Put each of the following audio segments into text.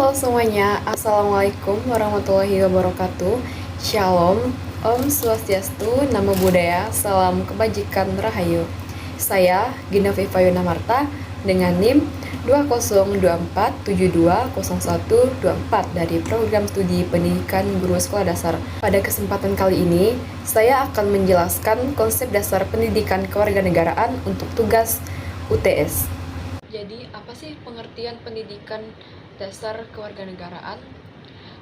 Halo semuanya, Assalamualaikum warahmatullahi wabarakatuh. Shalom, Om Swastiastu, Namo Buddhaya, Salam Kebajikan Rahayu. Saya Gina Viva Yuna Marta dengan NIM 2024720124 dari Program Studi Pendidikan Guru Sekolah Dasar. Pada kesempatan kali ini, saya akan menjelaskan konsep dasar pendidikan kewarganegaraan untuk tugas UTS. Jadi, apa sih pengertian pendidikan dasar kewarganegaraan?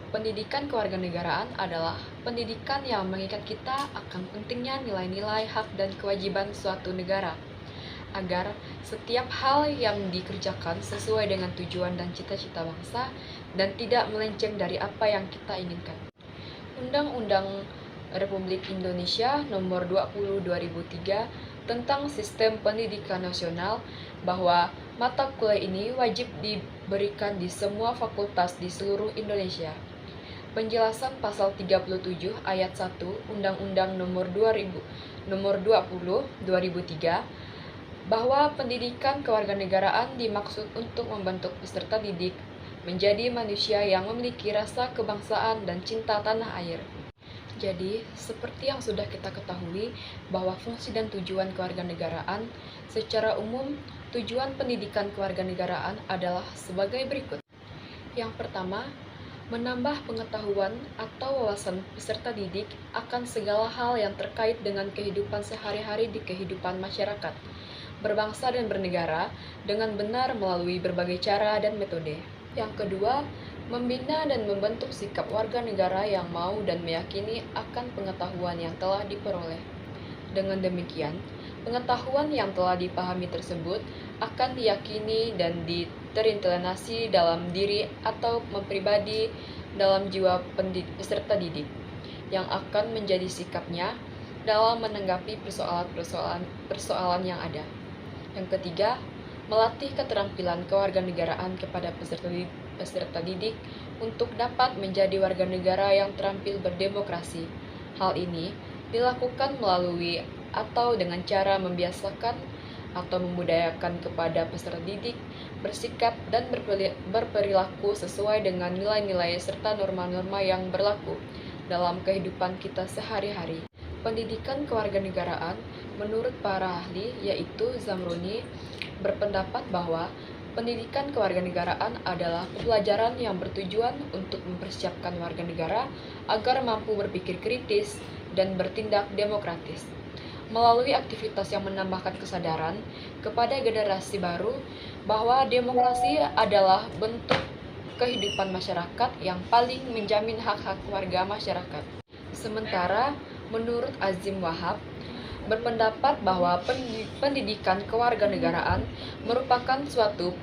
Pendidikan kewarganegaraan adalah pendidikan yang mengikat kita akan pentingnya nilai-nilai, hak, dan kewajiban suatu negara, agar setiap hal yang dikerjakan sesuai dengan tujuan dan cita-cita bangsa dan tidak melenceng dari apa yang kita inginkan. Undang-Undang Republik Indonesia Nomor 20 2003 tentang Sistem Pendidikan Nasional bahwa mata kuliah ini wajib diberikan di semua fakultas di seluruh Indonesia. Penjelasan pasal 37 ayat 1 Undang-Undang Nomor 20 2003 bahwa pendidikan kewarganegaraan dimaksud untuk membentuk peserta didik menjadi manusia yang memiliki rasa kebangsaan dan cinta tanah air. Jadi, seperti yang sudah kita ketahui bahwa fungsi dan tujuan kewarganegaraan secara umum, tujuan pendidikan kewarganegaraan adalah sebagai berikut. Yang pertama, menambah pengetahuan atau wawasan peserta didik akan segala hal yang terkait dengan kehidupan sehari-hari di kehidupan masyarakat, berbangsa dan bernegara dengan benar melalui berbagai cara dan metode. Yang kedua, membina dan membentuk sikap warga negara yang mau dan meyakini akan pengetahuan yang telah diperoleh. Dengan demikian, pengetahuan yang telah dipahami tersebut akan diyakini dan terintegrasi dalam diri atau mempribadi dalam jiwa peserta didik, yang akan menjadi sikapnya dalam menanggapi persoalan yang ada. Yang ketiga, melatih keterampilan kewarganegaraan kepada peserta didik untuk dapat menjadi warga negara yang terampil berdemokrasi. Hal ini dilakukan melalui atau dengan cara membiasakan atau membudayakan kepada peserta didik bersikap dan berperilaku sesuai dengan nilai-nilai serta norma-norma yang berlaku dalam kehidupan kita sehari-hari. Pendidikan kewarganegaraan menurut para ahli yaitu Zamroni berpendapat bahwa pendidikan kewarganegaraan adalah pembelajaran yang bertujuan untuk mempersiapkan warga negara agar mampu berpikir kritis dan bertindak demokratis melalui aktivitas yang menambahkan kesadaran kepada generasi baru bahwa demokrasi adalah bentuk kehidupan masyarakat yang paling menjamin hak-hak warga masyarakat. Sementara menurut Azim Wahab berpendapat bahwa pendidikan kewarganegaraan merupakan suatu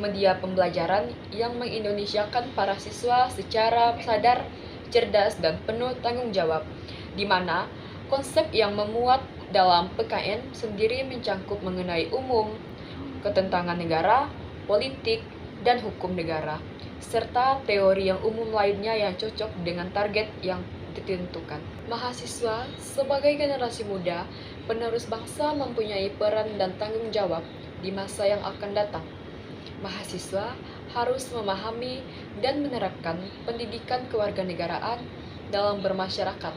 media pembelajaran yang mengindonesiakan para siswa secara sadar, cerdas, dan penuh tanggung jawab, di mana konsep yang memuat dalam PKN sendiri mencangkup mengenai umum, ketentangan negara, politik, dan hukum negara, serta teori yang umum lainnya yang cocok dengan target yang ditentukan. Mahasiswa sebagai generasi muda, penerus bangsa mempunyai peran dan tanggung jawab di masa yang akan datang. Mahasiswa harus memahami dan menerapkan pendidikan kewarganegaraan dalam bermasyarakat.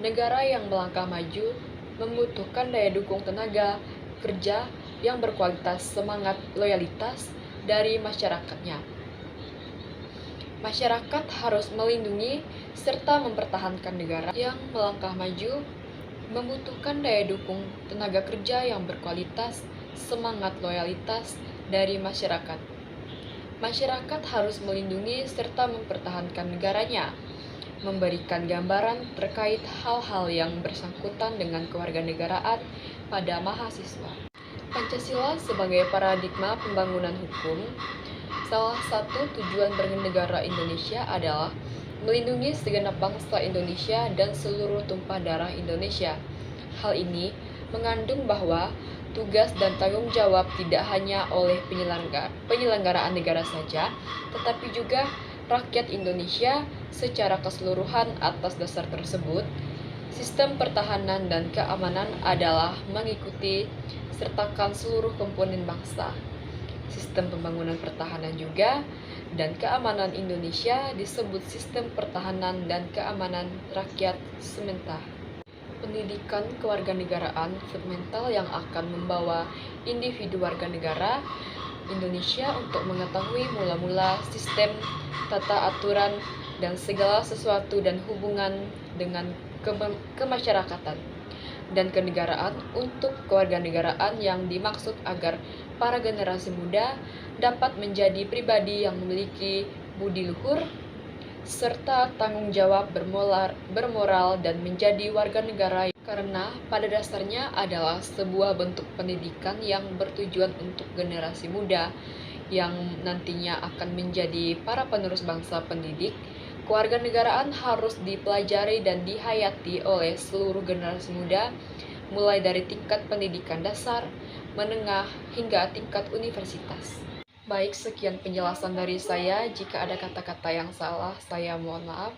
Negara yang melangkah maju membutuhkan daya dukung tenaga kerja yang berkualitas, semangat, loyalitas dari masyarakatnya. Masyarakat harus melindungi serta mempertahankan negara yang melangkah maju membutuhkan daya dukung tenaga kerja yang berkualitas, semangat, loyalitas dari masyarakat. Masyarakat harus melindungi serta mempertahankan negaranya, memberikan gambaran terkait hal-hal yang bersangkutan dengan kewarganegaraan pada mahasiswa. Pancasila sebagai paradigma pembangunan hukum. Salah satu tujuan bernegara Indonesia adalah melindungi segenap bangsa Indonesia dan seluruh tumpah darah Indonesia. Hal ini mengandung bahwa tugas dan tanggung jawab tidak hanya oleh penyelenggaraan negara saja, tetapi juga rakyat Indonesia secara keseluruhan. Atas dasar tersebut, sistem pertahanan dan keamanan adalah mengikuti sertakan seluruh komponen bangsa. Sistem pembangunan pertahanan juga dan keamanan Indonesia disebut sistem pertahanan dan keamanan rakyat Semental. Pendidikan kewarganegaraan fundamental yang akan membawa individu warga negara Indonesia untuk mengetahui mula-mula sistem, tata aturan, dan segala sesuatu dan hubungan dengan kemasyarakatan dan kenegaraan untuk kewarganegaraan yang dimaksud agar para generasi muda dapat menjadi pribadi yang memiliki budi luhur serta tanggung jawab bermoral dan menjadi warga negara karena pada dasarnya adalah sebuah bentuk pendidikan yang bertujuan untuk generasi muda yang nantinya akan menjadi para penerus bangsa pendidik. Kewarganegaraan harus dipelajari dan dihayati oleh seluruh generasi muda mulai dari tingkat pendidikan dasar, menengah, hingga tingkat universitas. Baik, sekian penjelasan dari saya. Jika ada kata-kata yang salah, saya mohon maaf.